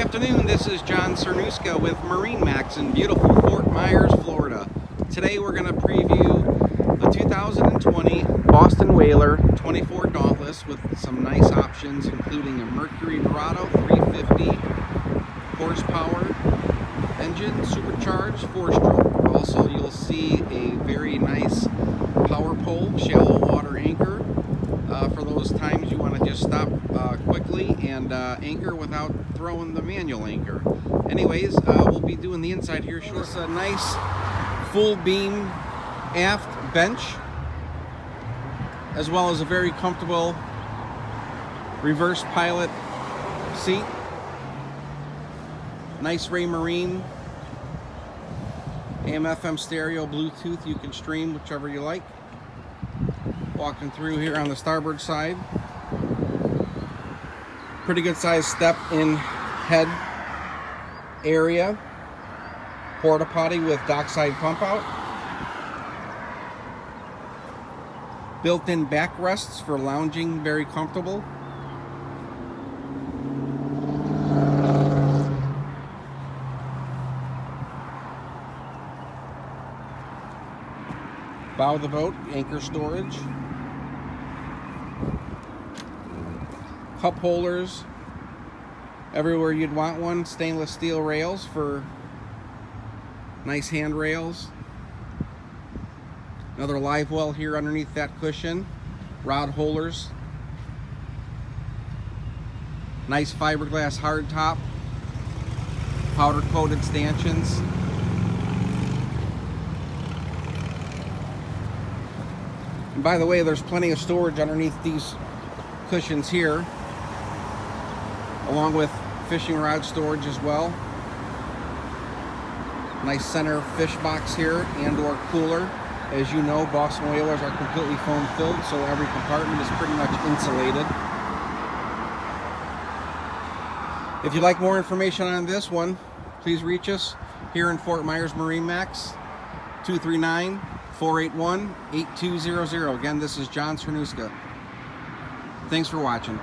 Good afternoon, this is John Cernuska with MarineMax in beautiful Fort Myers, Florida. Today we're going to preview the 2020 Boston Whaler 24 Dauntless with some nice options, including a Mercury Dorado 350 horsepower engine, supercharged 4-stroke. Also, you'll see a very nice power pole, shallow water anchor for those times you want to just stop quickly and anchor without throwing the manual anchor. Anyways, we'll be doing the inside here shortly. It's a nice full beam aft bench, as well as a very comfortable reverse pilot seat. Nice Raymarine AM/FM stereo, Bluetooth. You can stream whichever you like. Walking through here on the starboard side. Pretty good sized step in head area. Porta potty with dockside pump out. Built-in backrests for lounging, very comfortable. Bow of the boat, anchor storage. Cup holders everywhere you'd want one. Stainless steel rails for nice handrails. Another live well here underneath that cushion. Rod holders. Nice fiberglass hardtop. Powder coated stanchions. And by the way, there's plenty of storage underneath these cushions here, along with fishing rod storage as well. Nice center fish box here and or cooler. As you know, Boston Whalers are completely foam filled, so every compartment is pretty much insulated. If you'd like more information on this one, please reach us here in Fort Myers, MarineMax, 239-481-8200. Again, this is John Cernuska. Thanks for watching.